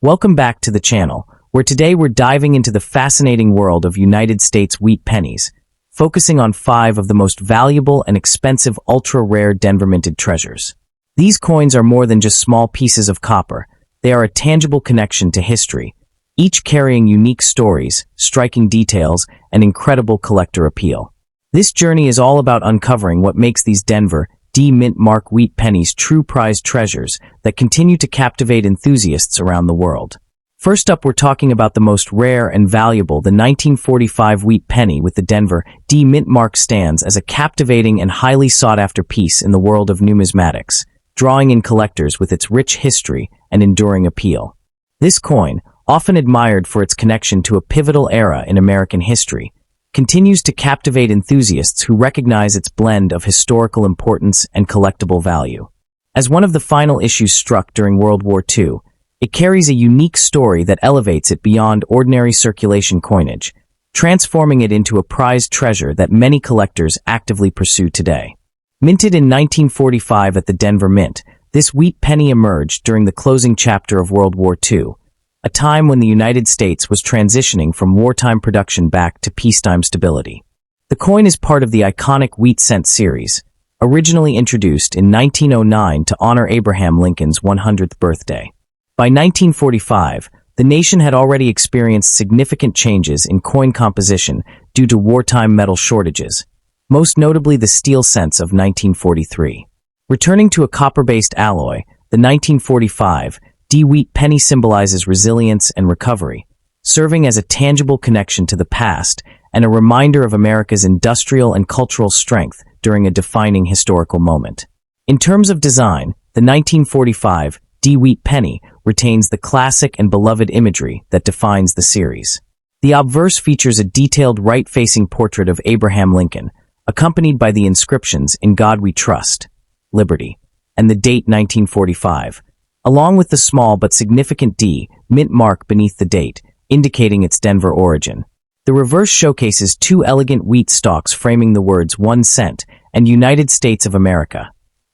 Welcome back to the channel, where today we're diving into the fascinating world of United States wheat pennies, focusing on 5 of the most valuable and expensive ultra-rare Denver-minted treasures. These coins are more than just small pieces of copper. They are a tangible connection to history, each carrying unique stories, striking details, and incredible collector appeal. This journey is all about uncovering what makes these Denver D-Mint Mark wheat pennies true prized treasures that continue to captivate enthusiasts around the world. First up, we're talking about the most rare and valuable, the 1945 wheat penny with the Denver D-Mint Mark stands as a captivating and highly sought-after piece in the world of numismatics, drawing in collectors with its rich history and enduring appeal. This coin, often admired for its connection to a pivotal era in American history, continues to captivate enthusiasts who recognize its blend of historical importance and collectible value. As one of the final issues struck during World War II, it carries a unique story that elevates it beyond ordinary circulation coinage, transforming it into a prized treasure that many collectors actively pursue today. Minted in 1945 at the Denver Mint, this wheat penny emerged during the closing chapter of World War II, a time when the United States was transitioning from wartime production back to peacetime stability. The coin is part of the iconic Wheat Cent series, originally introduced in 1909 to honor Abraham Lincoln's 100th birthday. By 1945, the nation had already experienced significant changes in coin composition due to wartime metal shortages, most notably the steel cents of 1943. Returning to a copper-based alloy, the 1945 D-Wheat penny symbolizes resilience and recovery, serving as a tangible connection to the past and a reminder of America's industrial and cultural strength during a defining historical moment. In terms of design, the 1945 D-Wheat penny retains the classic and beloved imagery that defines the series. The obverse features a detailed right-facing portrait of Abraham Lincoln, accompanied by the inscriptions "In God We Trust," "Liberty," and the date 1945, along with the small but significant D-Mint mark beneath the date, indicating its Denver origin. The reverse showcases 2 elegant wheat stalks framing the words 1 cent and United States of America,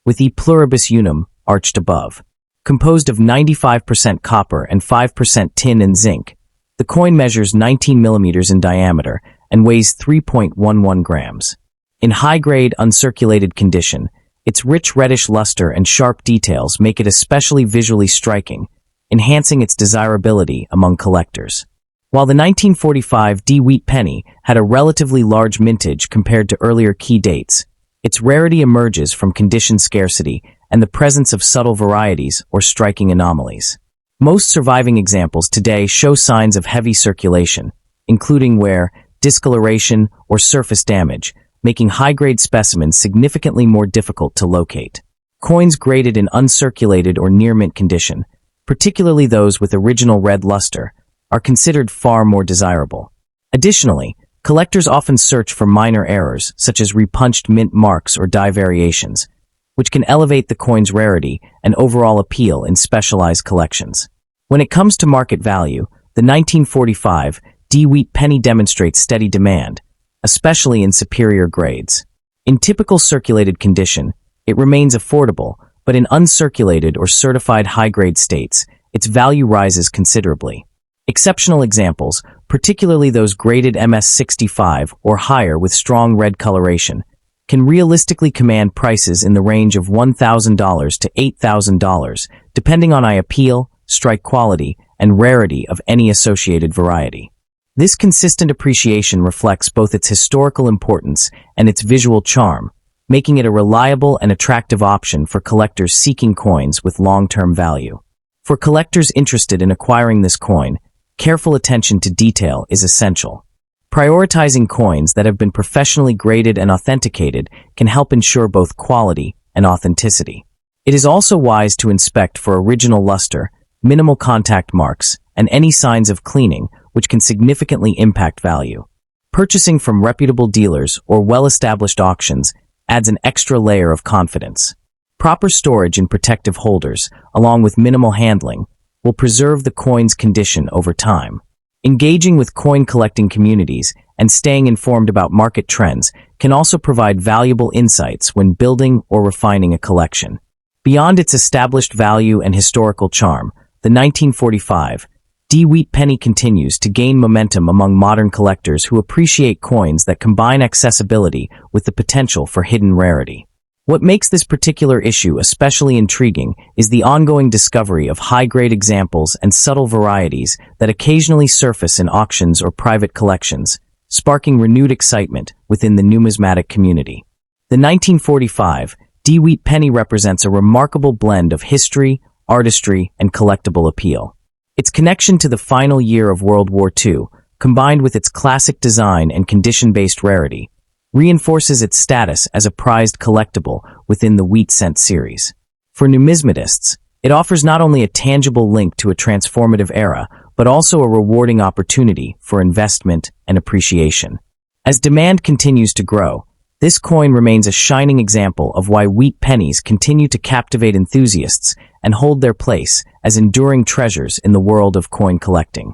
with E pluribus unum arched above. Composed of 95% copper and 5% tin and zinc, the coin measures 19 millimeters in diameter and weighs 3.11 grams. In high-grade, uncirculated condition, its rich reddish luster and sharp details make it especially visually striking, enhancing its desirability among collectors. While the 1945 D-Wheat penny had a relatively large mintage compared to earlier key dates, its rarity emerges from condition scarcity and the presence of subtle varieties or striking anomalies. Most surviving examples today show signs of heavy circulation, including wear, discoloration, or surface damage, making high-grade specimens significantly more difficult to locate. Coins graded in uncirculated or near-mint condition, particularly those with original red luster, are considered far more desirable. Additionally, collectors often search for minor errors, such as repunched mint marks or die variations, which can elevate the coin's rarity and overall appeal in specialized collections. When it comes to market value, the 1945 D-Wheat penny demonstrates steady demand, especially in superior grades. In typical circulated condition, it remains affordable, but in uncirculated or certified high-grade states, its value rises considerably. Exceptional examples, particularly those graded MS-65 or higher with strong red coloration, can realistically command prices in the range of $1,000 to $8,000, depending on appeal, strike quality, and rarity of any associated variety. This consistent appreciation reflects both its historical importance and its visual charm, making it a reliable and attractive option for collectors seeking coins with long-term value. For collectors interested in acquiring this coin, careful attention to detail is essential. Prioritizing coins that have been professionally graded and authenticated can help ensure both quality and authenticity. It is also wise to inspect for original luster, minimal contact marks, and any signs of cleaning, which can significantly impact value. Purchasing from reputable dealers or well-established auctions adds an extra layer of confidence. Proper storage in protective holders, along with minimal handling, will preserve the coin's condition over time. Engaging with coin collecting communities and staying informed about market trends can also provide valuable insights when building or refining a collection. Beyond its established value and historical charm, the 1945 Wheat penny continues to gain momentum among modern collectors who appreciate coins that combine accessibility with the potential for hidden rarity. What makes this particular issue especially intriguing is the ongoing discovery of high-grade examples and subtle varieties that occasionally surface in auctions or private collections, sparking renewed excitement within the numismatic community. The 1945 Wheat penny represents a remarkable blend of history, artistry, and collectible appeal. Its connection to the final year of World War II, combined with its classic design and condition-based rarity, reinforces its status as a prized collectible within the Wheat cent series. For numismatists, it offers not only a tangible link to a transformative era, but also a rewarding opportunity for investment and appreciation. As demand continues to grow, this coin remains a shining example of why Wheat pennies continue to captivate enthusiasts and hold their place as enduring treasures in the world of coin collecting.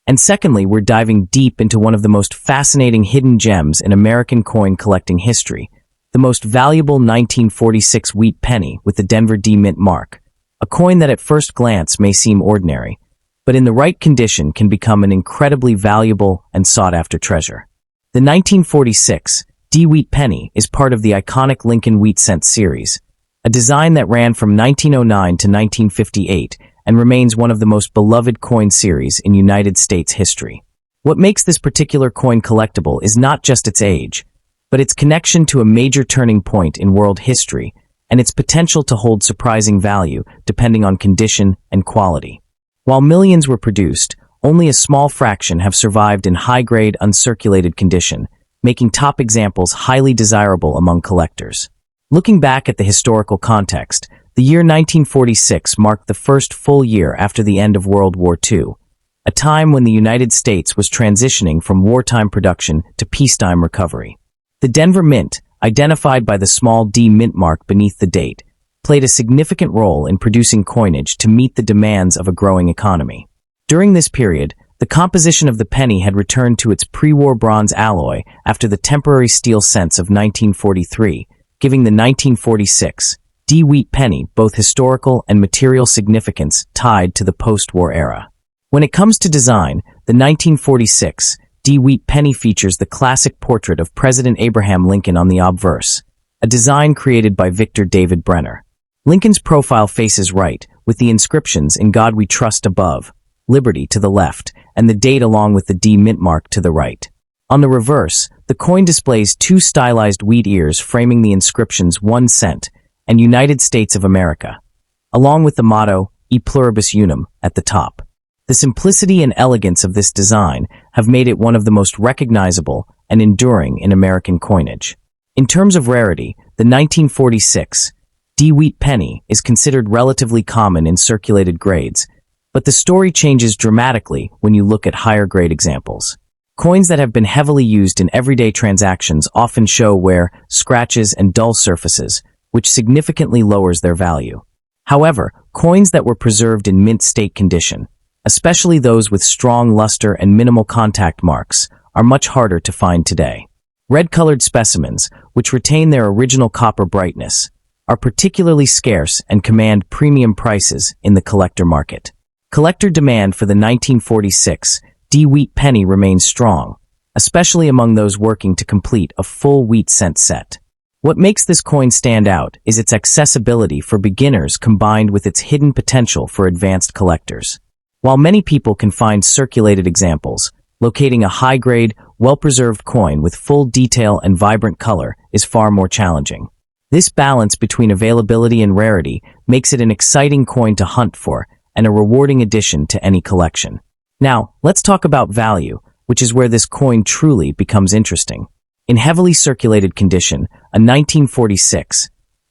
And secondly, we're diving deep into one of the most fascinating hidden gems in American coin collecting history, the most valuable 1946 Wheat penny with the Denver D Mint mark, a coin that at first glance may seem ordinary, but in the right condition can become an incredibly valuable and sought-after treasure. The 1946 Wheat penny is part of the iconic Lincoln Wheat cent series, a design that ran from 1909 to 1958 and remains one of the most beloved coin series in United States history. What makes this particular coin collectible is not just its age, but its connection to a major turning point in world history and its potential to hold surprising value depending on condition and quality. While millions were produced, only a small fraction have survived in high-grade, uncirculated condition, making top examples highly desirable among collectors. Looking back at the historical context, the year 1946 marked the first full year after the end of World War II, a time when the United States was transitioning from wartime production to peacetime recovery. The Denver Mint, identified by the small D mint mark beneath the date, played a significant role in producing coinage to meet the demands of a growing economy. During this period, the composition of the penny had returned to its pre-war bronze alloy after the temporary steel cents of 1943, giving the 1946 Wheat penny both historical and material significance tied to the post-war era. When it comes to design, the 1946 Wheat penny features the classic portrait of President Abraham Lincoln on the obverse, a design created by Victor David Brenner. Lincoln's profile faces right, with the inscriptions "In God We Trust" above, "Liberty" to the left, and the date along with the D mint mark to the right. On the reverse, the coin displays two stylized wheat ears framing the inscriptions 1 cent and United States of America, along with the motto E pluribus unum at the top. The simplicity and elegance of this design have made it one of the most recognizable and enduring in American coinage. In terms of rarity, the 1946 Wheat penny is considered relatively common in circulated grades, but the story changes dramatically when you look at higher-grade examples. Coins that have been heavily used in everyday transactions often show wear, scratches, and dull surfaces, which significantly lowers their value. However, coins that were preserved in mint state condition, especially those with strong luster and minimal contact marks, are much harder to find today. Red-colored specimens, which retain their original copper brightness, are particularly scarce and command premium prices in the collector market. Collector demand for the 1946 Wheat penny remains strong, especially among those working to complete a full Wheat cent set. What makes this coin stand out is its accessibility for beginners combined with its hidden potential for advanced collectors. While many people can find circulated examples, locating a high-grade, well-preserved coin with full detail and vibrant color is far more challenging. This balance between availability and rarity makes it an exciting coin to hunt for and a rewarding addition to any collection. Now, let's talk about value, which is where this coin truly becomes interesting. In heavily circulated condition, a 1946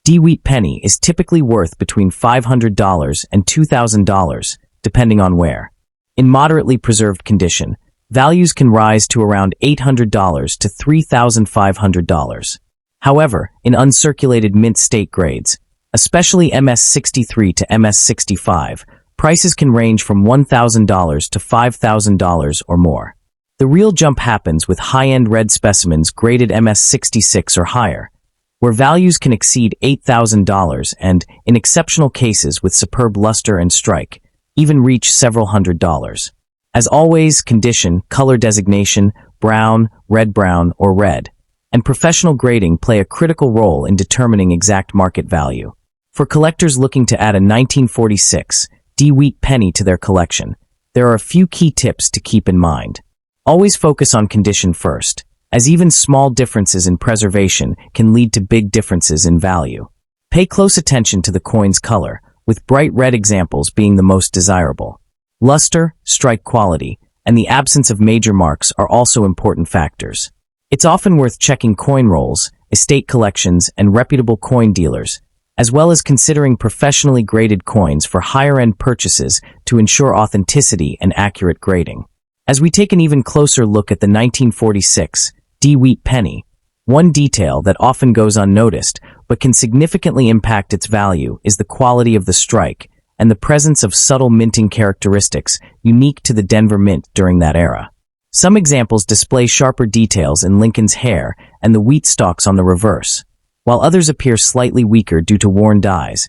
Wheat penny is typically worth between $500 and $2,000, depending on where. In moderately preserved condition, values can rise to around $800 to $3,500. However, in uncirculated mint state grades, especially MS63 to MS65, prices can range from $1,000 to $5,000 or more. The real jump happens with high-end red specimens graded MS66 or higher, where values can exceed $8,000 and, in exceptional cases with superb luster and strike, even reach several $100s. As always, condition, color designation, brown, red-brown, or red, and professional grading play a critical role in determining exact market value. For collectors looking to add a 1946 Wheat Penny to their collection, there are a few key tips to keep in mind. Always focus on condition first, as even small differences in preservation can lead to big differences in value. Pay close attention to the coin's color, with bright red examples being the most desirable. Luster, strike quality, and the absence of major marks are also important factors. It's often worth checking coin rolls, estate collections, and reputable coin dealers, as well as considering professionally graded coins for higher-end purchases to ensure authenticity and accurate grading. As we take an even closer look at the 1946 Wheat Penny, one detail that often goes unnoticed but can significantly impact its value is the quality of the strike and the presence of subtle minting characteristics unique to the Denver Mint during that era. Some examples display sharper details in Lincoln's hair and the wheat stalks on the reverse, while others appear slightly weaker due to worn dies,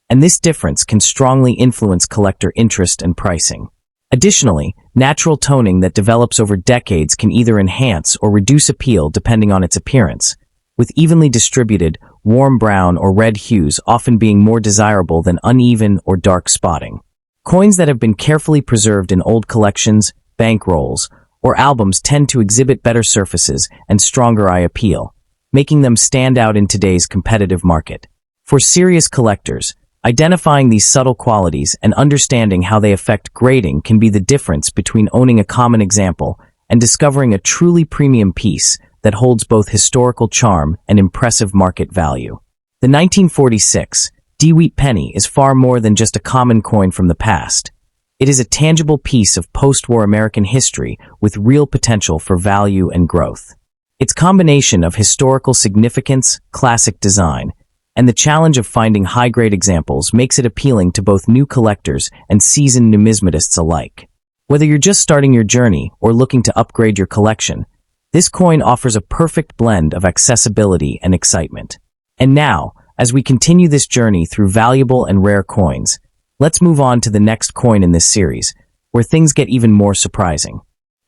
and this difference can strongly influence collector interest and pricing. Additionally, natural toning that develops over decades can either enhance or reduce appeal depending on its appearance, with evenly distributed, warm brown or red hues often being more desirable than uneven or dark spotting. Coins that have been carefully preserved in old collections, bank rolls, or albums tend to exhibit better surfaces and stronger eye appeal, making them stand out in today's competitive market. For serious collectors, identifying these subtle qualities and understanding how they affect grading can be the difference between owning a common example and discovering a truly premium piece that holds both historical charm and impressive market value. The 1946 Wheat Penny is far more than just a common coin from the past. It is a tangible piece of post-war American history with real potential for value and growth. Its combination of historical significance, classic design, and the challenge of finding high-grade examples makes it appealing to both new collectors and seasoned numismatists alike. Whether you're just starting your journey or looking to upgrade your collection, this coin offers a perfect blend of accessibility and excitement. And now, as we continue this journey through valuable and rare coins, let's move on to the next coin in this series, where things get even more surprising.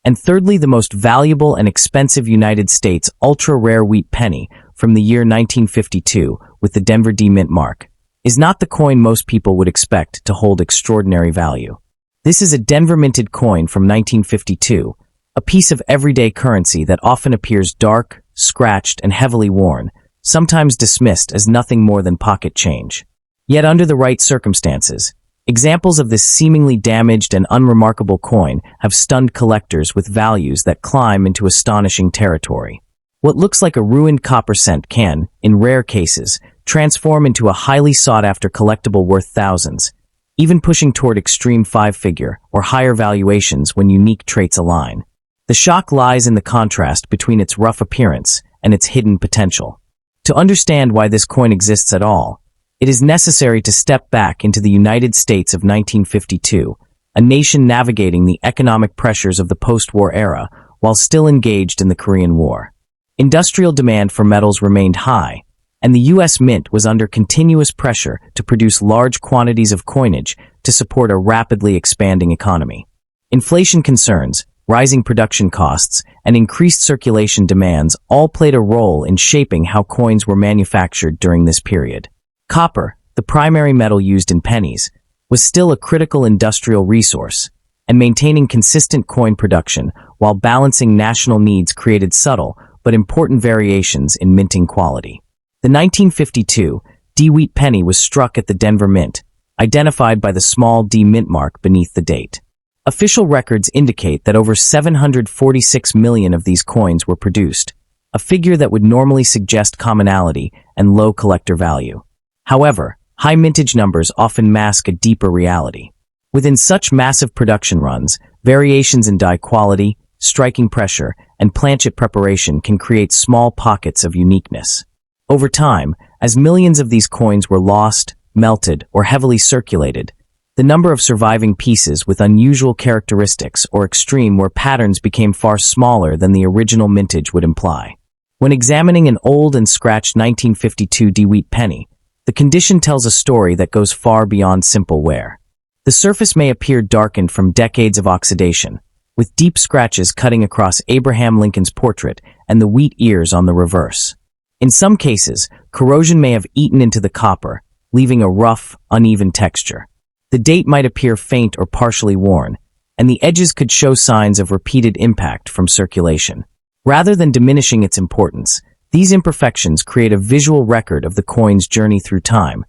And thirdly, the most valuable and expensive United States ultra-rare wheat penny from the year 1952 with the Denver D Mint mark is not the coin most people would expect to hold extraordinary value. This is a Denver minted coin from 1952, a piece of everyday currency that often appears dark, scratched, and heavily worn, sometimes dismissed as nothing more than pocket change. Yet under the right circumstances, examples of this seemingly damaged and unremarkable coin have stunned collectors with values that climb into astonishing territory. What looks like a ruined copper cent can, in rare cases, transform into a highly sought-after collectible worth thousands, even pushing toward extreme five-figure or higher valuations when unique traits align. The shock lies in the contrast between its rough appearance and its hidden potential. To understand why this coin exists at all, it is necessary to step back into the United States of 1952, a nation navigating the economic pressures of the post-war era while still engaged in the Korean War. Industrial demand for metals remained high, and the U.S. Mint was under continuous pressure to produce large quantities of coinage to support a rapidly expanding economy. Inflation concerns, rising production costs, and increased circulation demands all played a role in shaping how coins were manufactured during this period. Copper, the primary metal used in pennies, was still a critical industrial resource, and maintaining consistent coin production while balancing national needs created subtle but important variations in minting quality. The 1952 Wheat Penny was struck at the Denver Mint, identified by the small D mint mark beneath the date. Official records indicate that over 746 million of these coins were produced, a figure that would normally suggest commonality and low collector value. However, high mintage numbers often mask a deeper reality. Within such massive production runs, variations in die quality, striking pressure, and planchet preparation can create small pockets of uniqueness. Over time, as millions of these coins were lost, melted, or heavily circulated, the number of surviving pieces with unusual characteristics or extreme where patterns became far smaller than the original mintage would imply. When examining an old and scratched 1952 Wheat Penny, the condition tells a story that goes far beyond simple wear. The surface may appear darkened from decades of oxidation, with deep scratches cutting across Abraham Lincoln's portrait and the wheat ears on the reverse. In some cases, corrosion may have eaten into the copper, leaving a rough, uneven texture. The date might appear faint or partially worn, and the edges could show signs of repeated impact from circulation. Rather than diminishing its importance, these imperfections create a visual record of the coin's journey through time,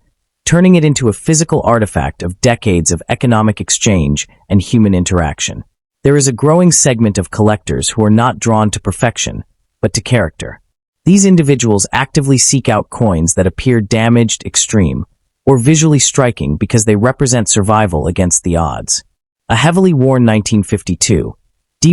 turning it into a physical artifact of decades of economic exchange and human interaction. There is a growing segment of collectors who are not drawn to perfection, but to character. These individuals actively seek out coins that appear damaged, extreme, or visually striking because they represent survival against the odds. A heavily worn 1952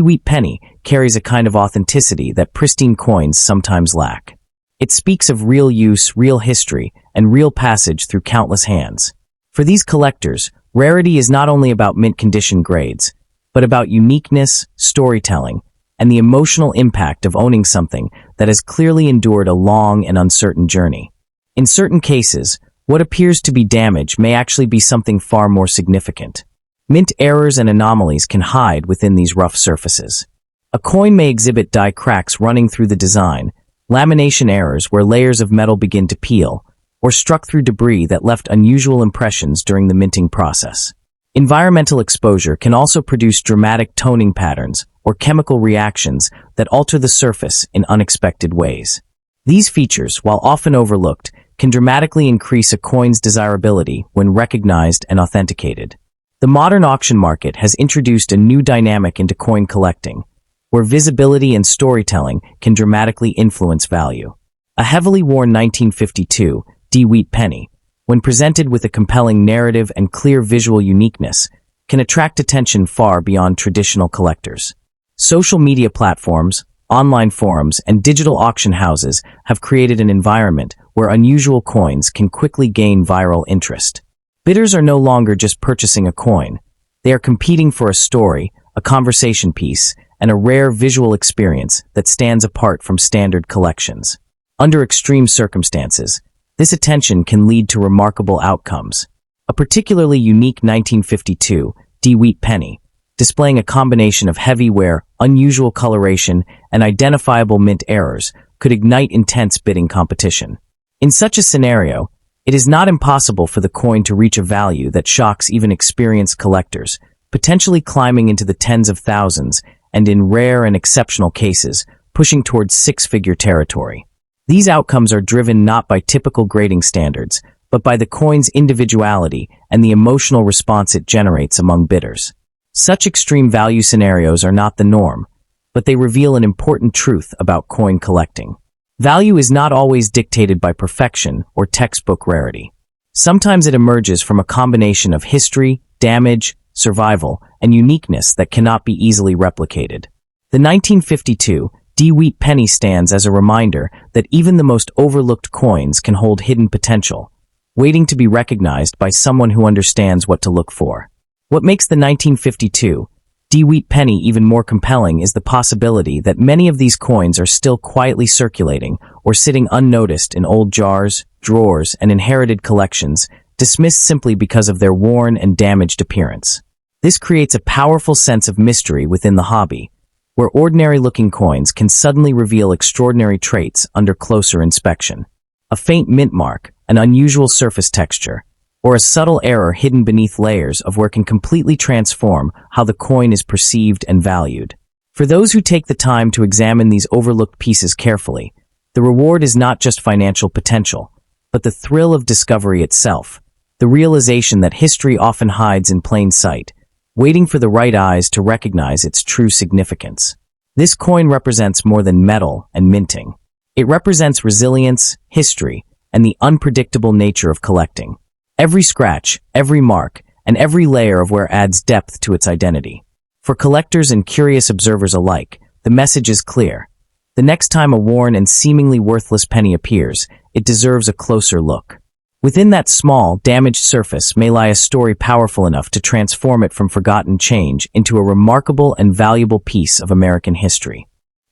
Wheat penny carries a kind of authenticity that pristine coins sometimes lack. It speaks of real use, real history, and real passage through countless hands. For these collectors, rarity is not only about mint condition grades, but about uniqueness, storytelling, and the emotional impact of owning something that has clearly endured a long and uncertain journey. In certain cases, what appears to be damage may actually be something far more significant. Mint errors and anomalies can hide within these rough surfaces. A coin may exhibit die cracks running through the design, lamination errors where layers of metal begin to peel, or struck through debris that left unusual impressions during the minting process. Environmental exposure can also produce dramatic toning patterns or chemical reactions that alter the surface in unexpected ways. These features, while often overlooked, can dramatically increase a coin's desirability when recognized and authenticated. The modern auction market has introduced a new dynamic into coin collecting, where visibility and storytelling can dramatically influence value. A heavily worn 1952 Wheat penny, when presented with a compelling narrative and clear visual uniqueness, can attract attention far beyond traditional collectors. Social media platforms, online forums, and digital auction houses have created an environment where unusual coins can quickly gain viral interest. Bidders are no longer just purchasing a coin. They are competing for a story, a conversation piece, and a rare visual experience that stands apart from standard collections. Under extreme circumstances, this attention can lead to remarkable outcomes. A particularly unique 1952 Wheat penny, displaying a combination of heavy wear, unusual coloration, and identifiable mint errors, could ignite intense bidding competition. In such a scenario, it is not impossible for the coin to reach a value that shocks even experienced collectors, potentially climbing into the tens of thousands and, in rare and exceptional cases, pushing towards six-figure territory. These outcomes are driven not by typical grading standards, but by the coin's individuality and the emotional response it generates among bidders. Such extreme value scenarios are not the norm, but they reveal an important truth about coin collecting. Value is not always dictated by perfection or textbook rarity. Sometimes it emerges from a combination of history, damage, survival, and uniqueness that cannot be easily replicated. The 1952 Wheat penny stands as a reminder that even the most overlooked coins can hold hidden potential, waiting to be recognized by someone who understands what to look for. What makes the 1952 Wheat penny even more compelling is the possibility that many of these coins are still quietly circulating or sitting unnoticed in old jars, drawers, and inherited collections, dismissed simply because of their worn and damaged appearance. This creates a powerful sense of mystery within the hobby, where ordinary-looking coins can suddenly reveal extraordinary traits under closer inspection. A faint mint mark, an unusual surface texture, or a subtle error hidden beneath layers of wear can completely transform how the coin is perceived and valued. For those who take the time to examine these overlooked pieces carefully, the reward is not just financial potential, but the thrill of discovery itself, the realization that history often hides in plain sight, waiting for the right eyes to recognize its true significance. This coin represents more than metal and minting. It represents resilience, history, and the unpredictable nature of collecting. Every scratch, every mark, and every layer of wear adds depth to its identity. For collectors and curious observers alike, the message is clear. The next time a worn and seemingly worthless penny appears, it deserves a closer look. Within that small, damaged surface may lie a story powerful enough to transform it from forgotten change into a remarkable and valuable piece of American history.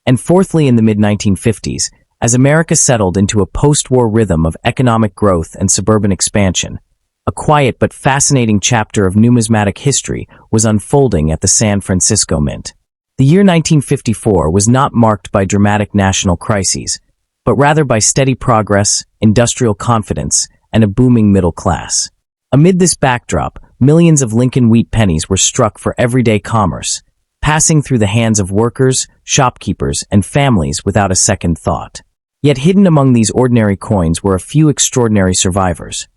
And fourthly, in the mid-1950s, as America settled into a post-war rhythm of economic growth and suburban expansion, A quiet but fascinating chapter of numismatic history was unfolding at the San Francisco Mint. The year 1954 was not marked by dramatic national crises, but rather by steady progress, industrial confidence, and a booming middle class. Amid this backdrop, millions of Lincoln wheat pennies were struck for everyday commerce, passing through the hands of workers, shopkeepers, and families without a second thought. Yet hidden among these ordinary coins were a few extraordinary survivors.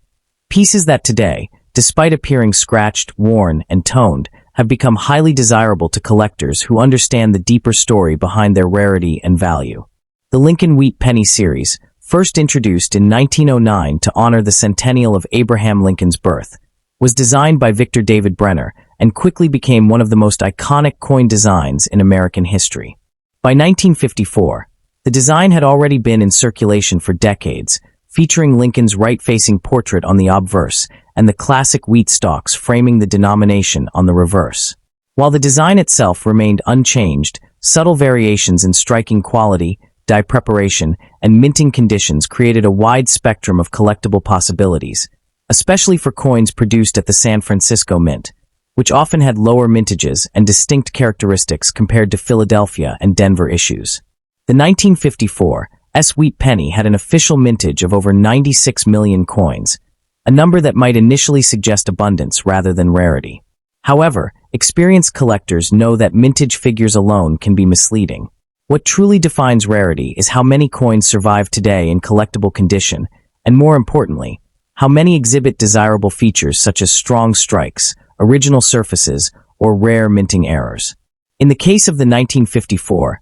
Pieces that today, despite appearing scratched, worn, and toned, have become highly desirable to collectors who understand the deeper story behind their rarity and value. The Lincoln Wheat Penny series, first introduced in 1909 to honor the centennial of Abraham Lincoln's birth, was designed by Victor David Brenner and quickly became one of the most iconic coin designs in American history. By 1954, the design had already been in circulation for decades, featuring Lincoln's right-facing portrait on the obverse and the classic wheat stalks framing the denomination on the reverse. While the design itself remained unchanged, subtle variations in striking quality, die preparation, and minting conditions created a wide spectrum of collectible possibilities, especially for coins produced at the San Francisco Mint, which often had lower mintages and distinct characteristics compared to Philadelphia and Denver issues. The 1954 Wheat Penny had an official mintage of over 96 million coins, a number that might initially suggest abundance rather than rarity. However, experienced collectors know that mintage figures alone can be misleading. What truly defines rarity is how many coins survive today in collectible condition, and more importantly, how many exhibit desirable features such as strong strikes, original surfaces, or rare minting errors. In the case of the 1954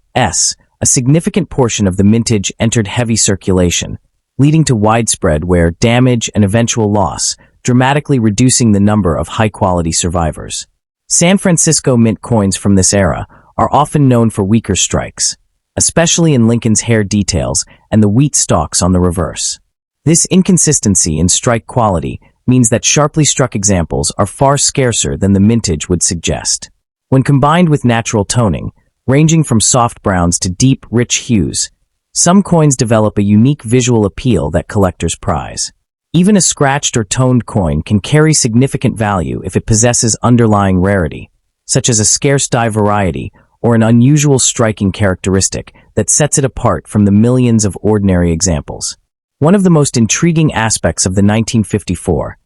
a significant portion of the mintage entered heavy circulation, leading to widespread wear, damage, and eventual loss, dramatically reducing the number of high-quality survivors. San Francisco Mint coins from this era are often known for weaker strikes, especially in Lincoln's hair details and the wheat stalks on the reverse. This inconsistency in strike quality means that sharply struck examples are far scarcer than the mintage would suggest. When combined with natural toning, ranging from soft browns to deep, rich hues, some coins develop a unique visual appeal that collectors prize. Even a scratched or toned coin can carry significant value if it possesses underlying rarity, such as a scarce die variety or an unusual striking characteristic that sets it apart from the millions of ordinary examples. One of the most intriguing aspects of the 1954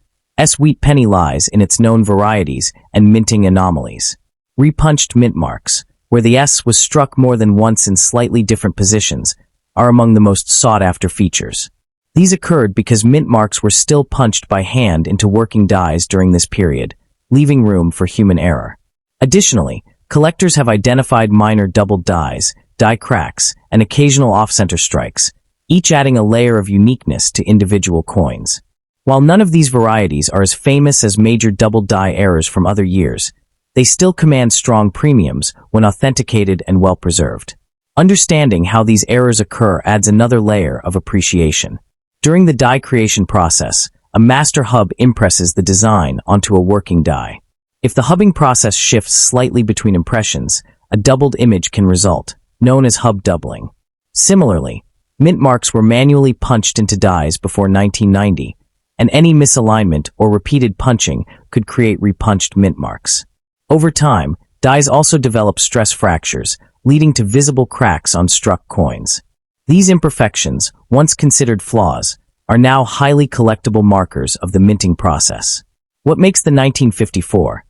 Wheat Penny lies in its known varieties and minting anomalies. Repunched mint marks, where the S was struck more than once in slightly different positions, are among the most sought-after features. These occurred because mint marks were still punched by hand into working dies during this period, leaving room for human error. Additionally, collectors have identified minor doubled dies, die cracks, and occasional off-center strikes, each adding a layer of uniqueness to individual coins. While none of these varieties are as famous as major double die errors from other years, they still command strong premiums when authenticated and well-preserved. Understanding how these errors occur adds another layer of appreciation. During the die creation process, a master hub impresses the design onto a working die. If the hubbing process shifts slightly between impressions, a doubled image can result, known as hub doubling. Similarly, mint marks were manually punched into dies before 1990, and any misalignment or repeated punching could create repunched mint marks. Over time, dies also develop stress fractures, leading to visible cracks on struck coins. These imperfections, once considered flaws, are now highly collectible markers of the minting process. What makes the 1954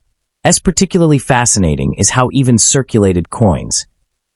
particularly fascinating is how even circulated coins,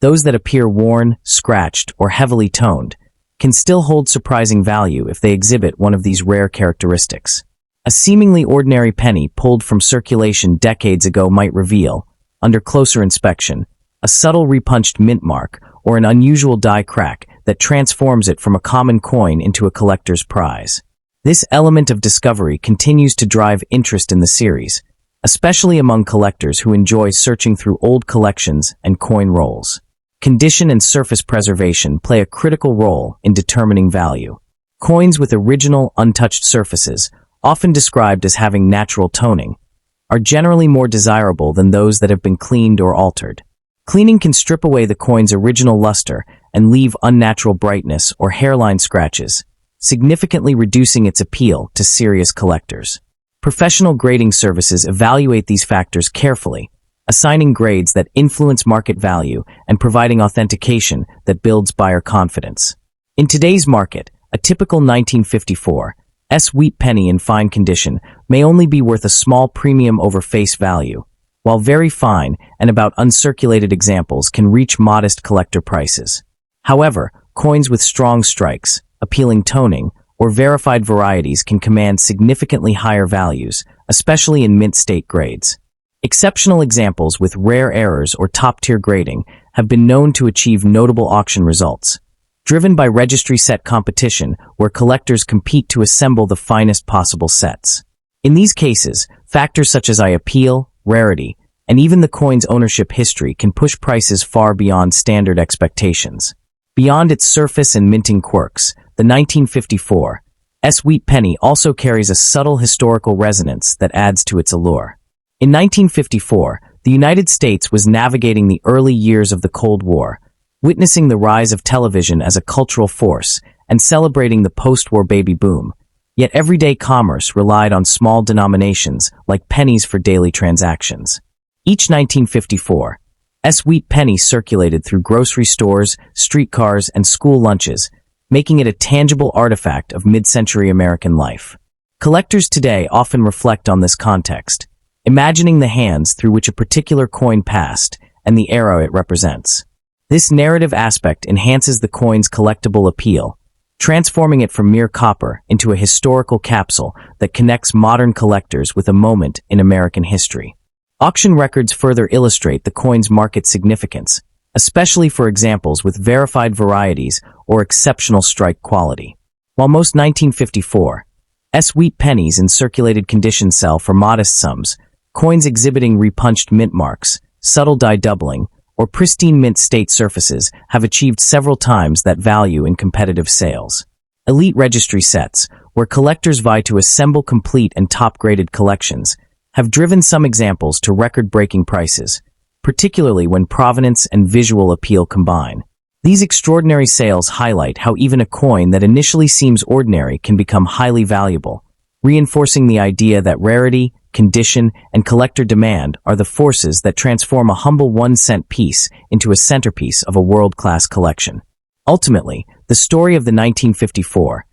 those that appear worn, scratched, or heavily toned, can still hold surprising value if they exhibit one of these rare characteristics. A seemingly ordinary penny pulled from circulation decades ago might reveal, under closer inspection, a subtle repunched mint mark or an unusual die crack that transforms it from a common coin into a collector's prize. This element of discovery continues to drive interest in the series, especially among collectors who enjoy searching through old collections and coin rolls. Condition and surface preservation play a critical role in determining value. Coins with original, untouched surfaces, often described as having natural toning, are generally more desirable than those that have been cleaned or altered. Cleaning can strip away the coin's original luster and leave unnatural brightness or hairline scratches, significantly reducing its appeal to serious collectors. Professional grading services evaluate these factors carefully, assigning grades that influence market value and providing authentication that builds buyer confidence. In today's market, a typical 1954 wheat penny in fine condition may only be worth a small premium over face value, while very fine and about uncirculated examples can reach modest collector prices. However, coins with strong strikes, appealing toning, or verified varieties can command significantly higher values, especially in mint state grades. Exceptional examples with rare errors or top-tier grading have been known to achieve notable auction results, driven by registry set competition where collectors compete to assemble the finest possible sets. In these cases, factors such as appeal, rarity, and even the coin's ownership history can push prices far beyond standard expectations. Beyond its surface and minting quirks, the 1954 wheat penny also carries a subtle historical resonance that adds to its allure. In 1954, the United States was navigating the early years of the Cold War, witnessing the rise of television as a cultural force and celebrating the post-war baby boom. Yet everyday commerce relied on small denominations like pennies for daily transactions. Each 1954 wheat penny circulated through grocery stores, streetcars, and school lunches, making it a tangible artifact of mid-century American life. Collectors today often reflect on this context, imagining the hands through which a particular coin passed and the era it represents. This narrative aspect enhances the coin's collectible appeal, transforming it from mere copper into a historical capsule that connects modern collectors with a moment in American history. Auction records further illustrate the coin's market significance, especially for examples with verified varieties or exceptional strike quality. While most 1954 wheat pennies in circulated condition sell for modest sums, coins exhibiting repunched mint marks, subtle die doubling, or pristine mint state surfaces have achieved several times that value in competitive sales. Elite registry sets, where collectors vie to assemble complete and top-graded collections, have driven some examples to record-breaking prices, particularly when provenance and visual appeal combine. These extraordinary sales highlight how even a coin that initially seems ordinary can become highly valuable, reinforcing the idea that rarity, condition, and collector demand are the forces that transform a humble 1-cent piece into a centerpiece of a world-class collection. Ultimately, the story of the 1954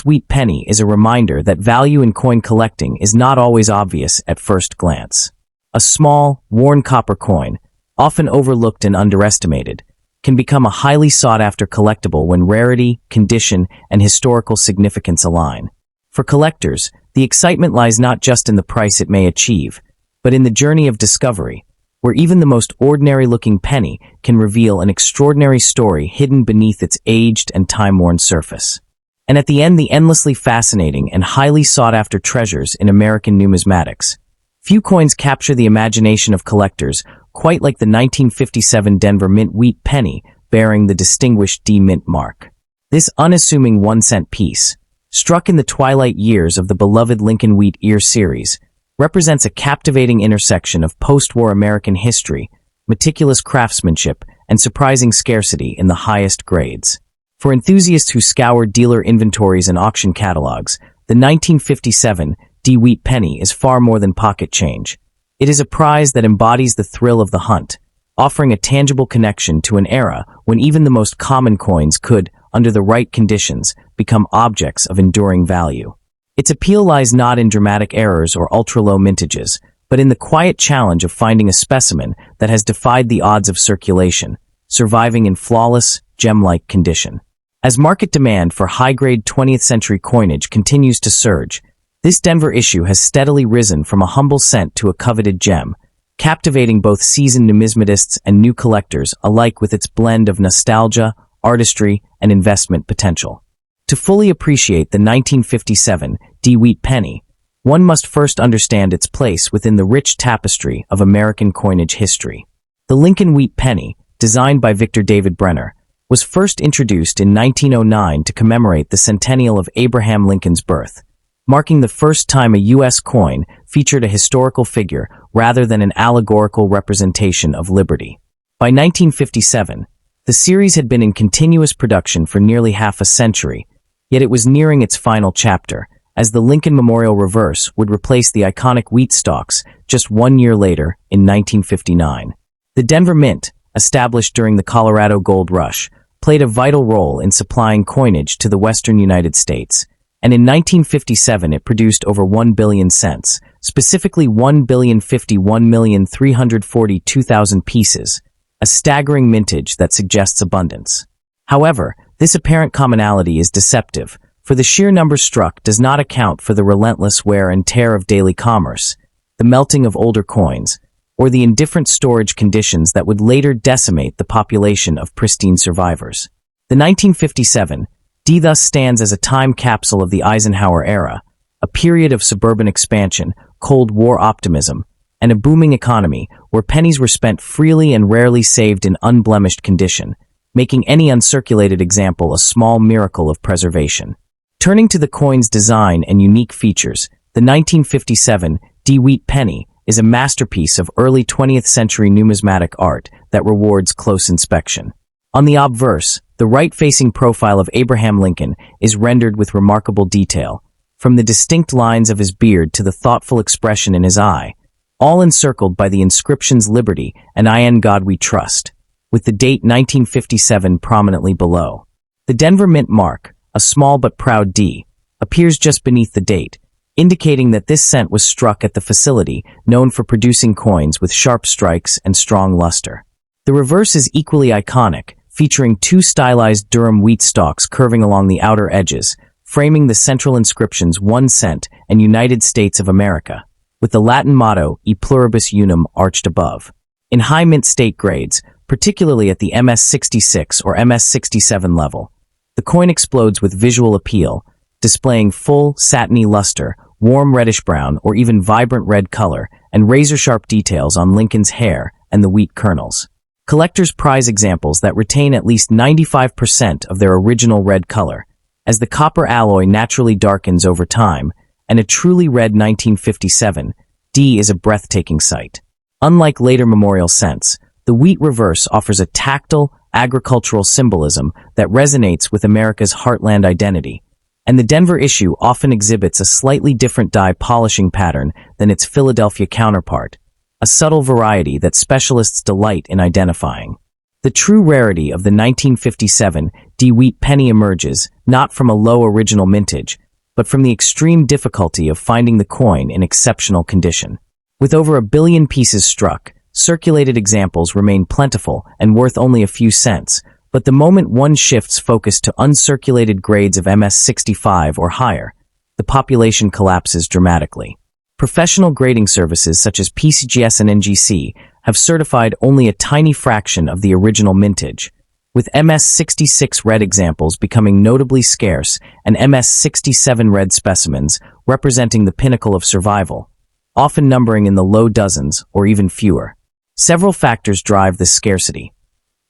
wheat penny is a reminder that value in coin collecting is not always obvious at first glance. A small, worn copper coin, often overlooked and underestimated, can become a highly sought-after collectible when rarity, condition, and historical significance align. For collectors, the excitement lies not just in the price it may achieve, but in the journey of discovery, where even the most ordinary-looking penny can reveal an extraordinary story hidden beneath its aged and time-worn surface. And at the end, the endlessly fascinating and highly sought-after treasures in American numismatics. Few coins capture the imagination of collectors quite like the 1957 Denver Mint Wheat Penny bearing the distinguished D Mint mark. This unassuming 1-cent piece, struck in the twilight years of the beloved Lincoln Wheat Ear series, represents a captivating intersection of post-war American history, meticulous craftsmanship, and surprising scarcity in the highest grades. For enthusiasts who scour dealer inventories and auction catalogs, the 1957 D Wheat Penny is far more than pocket change. It is a prize that embodies the thrill of the hunt, offering a tangible connection to an era when even the most common coins could, under the right conditions, become objects of enduring value. Its appeal lies not in dramatic errors or ultra-low mintages, but in the quiet challenge of finding a specimen that has defied the odds of circulation, surviving in flawless, gem-like condition. As market demand for high-grade 20th-century coinage continues to surge, this Denver issue has steadily risen from a humble cent to a coveted gem, captivating both seasoned numismatists and new collectors alike with its blend of nostalgia, artistry, and investment potential. To fully appreciate the 1957 D Wheat Penny, one must first understand its place within the rich tapestry of American coinage history. The Lincoln Wheat Penny, designed by Victor David Brenner, was first introduced in 1909 to commemorate the centennial of Abraham Lincoln's birth, marking the first time a U.S. coin featured a historical figure rather than an allegorical representation of liberty. By 1957, the series had been in continuous production for nearly half a century, yet it was nearing its final chapter, as the Lincoln Memorial reverse would replace the iconic wheat stalks just 1 year later in 1959. The Denver Mint, established during the Colorado Gold Rush, played a vital role in supplying coinage to the western United States, and in 1957 it produced over 1 billion cents, specifically 1,051,342,000 pieces, a staggering mintage that suggests abundance. However, this apparent commonality is deceptive, for the sheer number struck does not account for the relentless wear and tear of daily commerce, the melting of older coins, or the indifferent storage conditions that would later decimate the population of pristine survivors. The 1957 D thus stands as a time capsule of the Eisenhower era, a period of suburban expansion, Cold War optimism, and a booming economy where pennies were spent freely and rarely saved in unblemished condition, making any uncirculated example a small miracle of preservation. Turning to the coin's design and unique features, the 1957 D Wheat Penny is a masterpiece of early 20th century numismatic art that rewards close inspection. On the obverse, the right-facing profile of Abraham Lincoln is rendered with remarkable detail, from the distinct lines of his beard to the thoughtful expression in his eye, all encircled by the inscriptions Liberty and In God We Trust, with the date 1957 prominently below. The Denver Mint mark, a small but proud D, appears just beneath the date, indicating that this cent was struck at the facility known for producing coins with sharp strikes and strong luster. The reverse is equally iconic, featuring two stylized Durham wheat stalks curving along the outer edges, framing the central inscriptions 1 cent and United States of America, with the Latin motto E pluribus unum arched above. In high mint state grades, particularly at the MS-66 or MS-67 level, the coin explodes with visual appeal, displaying full, satiny luster, warm reddish-brown or even vibrant red color, and razor-sharp details on Lincoln's hair and the wheat kernels. Collectors prize examples that retain at least 95% of their original red color, as the copper alloy naturally darkens over time, and a truly red 1957 D is a breathtaking sight. Unlike later memorial cents, the wheat reverse offers a tactile, agricultural symbolism that resonates with America's heartland identity, and the Denver issue often exhibits a slightly different die polishing pattern than its Philadelphia counterpart, a subtle variety that specialists delight in identifying. The true rarity of the 1957 D Wheat Penny emerges not from a low original mintage, but from the extreme difficulty of finding the coin in exceptional condition. With over 1 billion pieces struck, circulated examples remain plentiful and worth only a few cents, but the moment one shifts focus to uncirculated grades of MS-65 or higher, the population collapses dramatically. Professional grading services such as PCGS and NGC have certified only a tiny fraction of the original mintage, with MS-66 red examples becoming notably scarce and MS-67 red specimens representing the pinnacle of survival, often numbering in the low dozens or even fewer. Several factors drive this scarcity.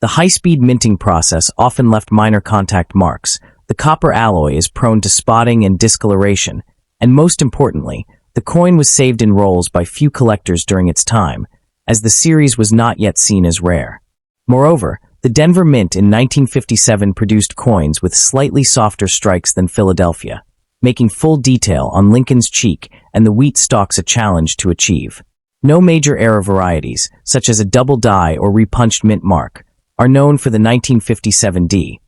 The high-speed minting process often left minor contact marks, the copper alloy is prone to spotting and discoloration, and most importantly, the coin was saved in rolls by few collectors during its time, as the series was not yet seen as rare. Moreover, the Denver Mint in 1957 produced coins with slightly softer strikes than Philadelphia, making full detail on Lincoln's cheek and the wheat stalks a challenge to achieve. No major era varieties, such as a double die or repunched mint mark, are known for the 1957 D,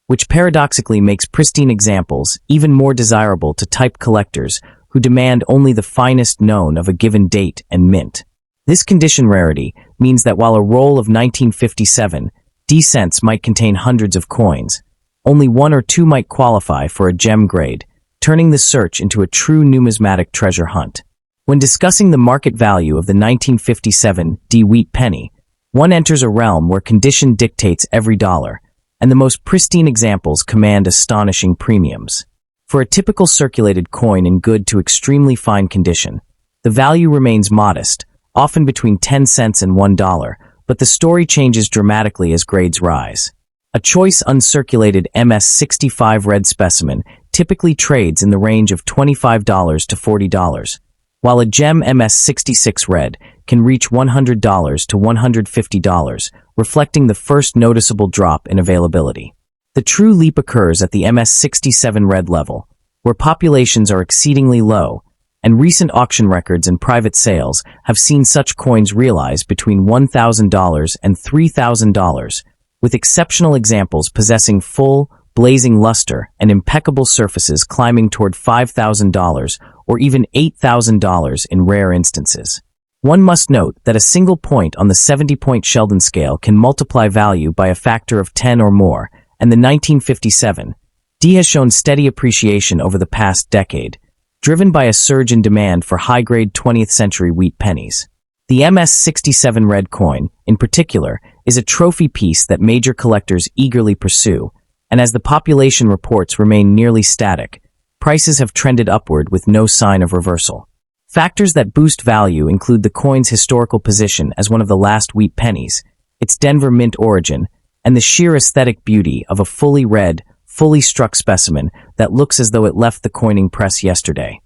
which paradoxically makes pristine examples even more desirable to type collectors who demand only the finest known of a given date and mint. This condition rarity means that while a roll of 1957 D cents might contain hundreds of coins, only 1 or 2 might qualify for a gem grade, turning the search into a true numismatic treasure hunt. When discussing the market value of the 1957 D Wheat Penny, one enters a realm where condition dictates every dollar, and the most pristine examples command astonishing premiums. For a typical circulated coin in good to extremely fine condition, the value remains modest, often between 10 cents and $1, but the story changes dramatically as grades rise. A choice uncirculated MS-65 red specimen typically trades in the range of $25 to $40, while a gem MS-66 red can reach $100 to $150, reflecting the first noticeable drop in availability. The true leap occurs at the MS-67 red level, where populations are exceedingly low, and recent auction records and private sales have seen such coins realize between $1,000 and $3,000, with exceptional examples possessing full, blazing luster and impeccable surfaces climbing toward $5,000 or even $8,000 in rare instances. One must note that a single point on the 70-point Sheldon scale can multiply value by a factor of 10 or more, and the 1957 D has shown steady appreciation over the past decade, driven by a surge in demand for high-grade 20th century wheat pennies. The MS-67 red coin, in particular, is a trophy piece that major collectors eagerly pursue, and as the population reports remain nearly static, prices have trended upward with no sign of reversal. Factors that boost value include the coin's historical position as one of the last wheat pennies, its Denver Mint origin, and the sheer aesthetic beauty of a fully red, fully struck specimen that looks as though it left the coining press yesterday.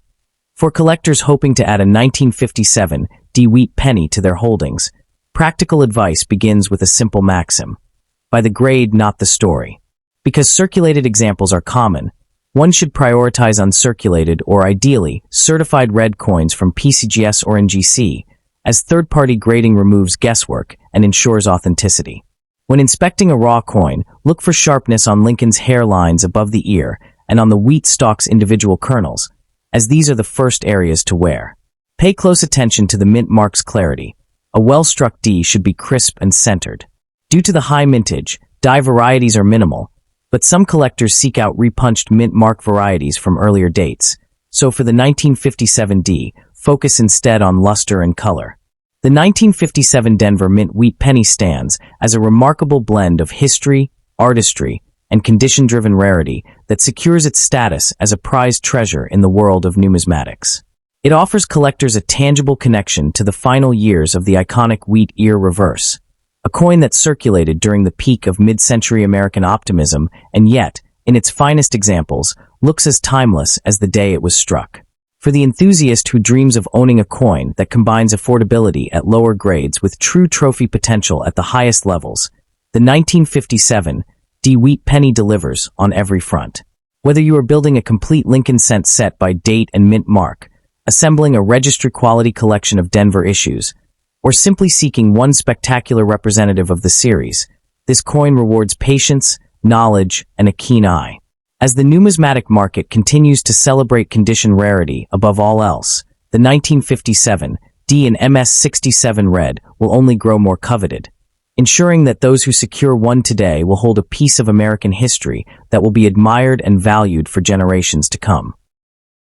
For collectors hoping to add a 1957 D wheat penny to their holdings, practical advice begins with a simple maxim: by the grade, not the story. Because circulated examples are common, one should prioritize uncirculated or ideally certified red coins from PCGS or NGC, as third-party grading removes guesswork and ensures authenticity. When inspecting a raw coin, look for sharpness on Lincoln's hairlines above the ear and on the wheat stalk's individual kernels, as these are the first areas to wear. Pay close attention to the mint mark's clarity. A well-struck D should be crisp and centered. Due to the high mintage, die varieties are minimal, but some collectors seek out repunched mint mark varieties from earlier dates, so for the 1957 D, focus instead on luster and color. The 1957 Denver Mint wheat penny stands as a remarkable blend of history, artistry, and condition-driven rarity that secures its status as a prized treasure in the world of numismatics. It offers collectors a tangible connection to the final years of the iconic wheat ear reverse, a coin that circulated during the peak of mid-century American optimism and yet, in its finest examples, looks as timeless as the day it was struck. For the enthusiast who dreams of owning a coin that combines affordability at lower grades with true trophy potential at the highest levels, the 1957 D wheat penny delivers on every front. Whether you are building a complete Lincoln cent set by date and mint mark, assembling a registry-quality collection of Denver issues, or simply seeking one spectacular representative of the series, this coin rewards patience, knowledge, and a keen eye. As the numismatic market continues to celebrate condition rarity above all else, the 1957 D and MS-67 red will only grow more coveted, ensuring that those who secure one today will hold a piece of American history that will be admired and valued for generations to come.